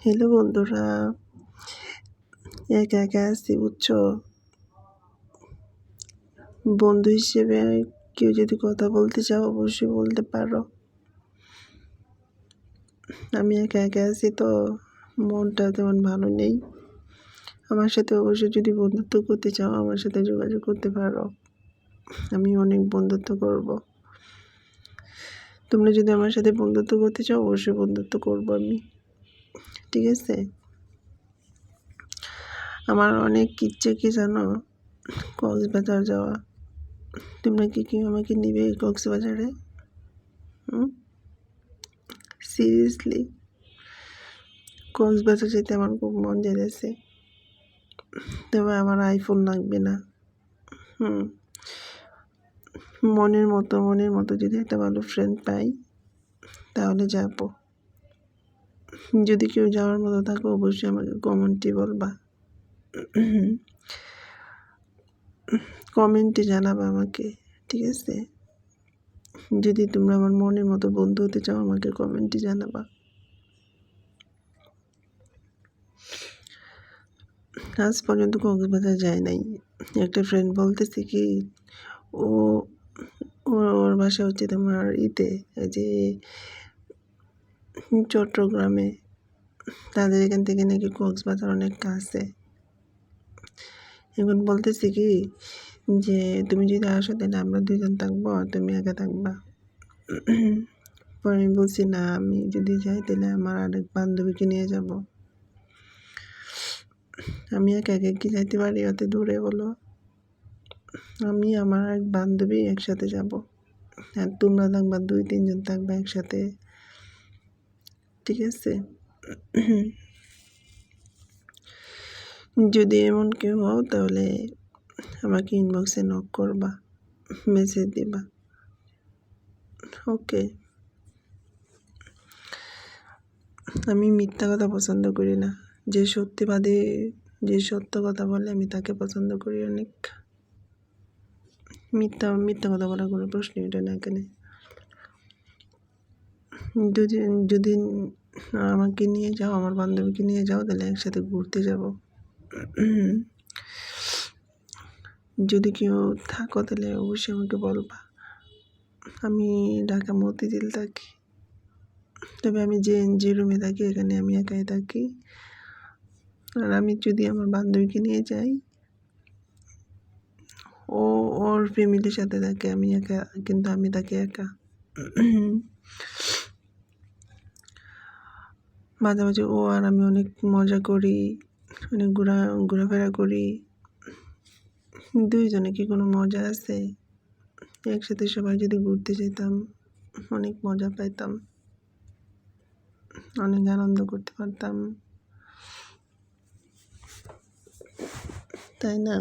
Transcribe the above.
Hello বন্ধুরা, একা একা আছি বুঝছো। বন্ধু হিসেবে কেউ যদি কথা বলতে চাও অবশ্যই বলতে পারো। আমি একা একা আছি তো মনটা তেমন ভালো নেই। আমার সাথে অবশ্যই যদি বন্ধুত্ব করতে চাও আমার সাথে যোগাযোগ করতে পারো। আমি অনেক বন্ধুত্ব করব। তোমরা যদি আমার সাথে বন্ধুত্ব করতে চাও অবশ্যই বন্ধুত্ব করব আমি, ঠিক আছে। আমার অনেক ইচ্ছে কি জানো, কক্সবাজার যাওয়া। তোমরা কি আমাকে নিবে কক্সবাজারে? সিরিয়াসলি কক্সবাজার যেতে আমার খুব মন যাইতেছে। তবে আমার আইফোন লাগবে না। মনের মতো যদি একটা ভালো ফ্রেন্ড পাই তাহলে যাব। যদি কেউ যাওয়ার মতো থাকে অবশ্যই আমাকে কমেন্টে বলবা, কমেন্টে জানাবা আমাকে, ঠিক আছে। যদি তোমরা আমার মনের মতো বন্ধু হতে চাও আমাকে কমেন্টে জানাবা। আজ পর্যন্ত কক্সবাজার যায় নাই। একটা ফ্রেন্ড বলতেছে কি ও ওর বাসা হচ্ছে তোমার যে চট্টগ্রামে। তাদের এখান থেকে নাকি কক্সবাজার অনেক কাছে। এখন বলতেছে কি যে তুমি যদি আসো তাহলে আমরা দুজন থাকবো আর তুমি একা থাকবা। পরে আমি বলছি না, আমি যদি যাই তাহলে আমার আরেক বান্ধবীকে নিয়ে যাব। আমি একা একা কি যাইতে পারি অত দূরে বলো? আমি আমার এক বান্ধবী একসাথে যাব। আর তোমরা থাকবা 2-3 জন থাকবা একসাথে, ঠিক আছে। যদি এমন কেউ হও তাহলে আমাকে ইনবক্সে নক করবা, মেসেজ দিবা, ওকে। আমি মিথ্যা কথা পছন্দ করি না। যে সত্যিবাদী, যে সত্য কথা বলে আমি তাকে পছন্দ করি অনেক। মিথ্যা কথা বলার কোনো প্রশ্নই ওঠে না এখানে। যদি যদি আমাকে নিয়ে যাও, আমার বান্ধবীকে নিয়ে যাও তাহলে একসাথে ঘুরতে যাব। যদি কেউ থাকো তাহলে অবশ্যই আমাকে বলবা। আমি ঢাকা মতিঝিল থাকি। তবে আমি যে রুমে থাকি এখানে আমি একাই থাকি। আর আমি যদি আমার বান্ধবীকে নিয়ে যাই ওর ফ্যামিলির সাথে থাকে, আমি একা, কিন্তু আমি থাকি একা। মাঝে মাঝে ও আর আমি অনেক মজা করি, অনেক ঘোরাফেরা করি। দুইজনে কি কোনো মজা আছে? একসাথে সবাই যদি ঘুরতে যেতাম অনেক মজা পাইতাম, অনেক আনন্দ করতে পারতাম, তাই না?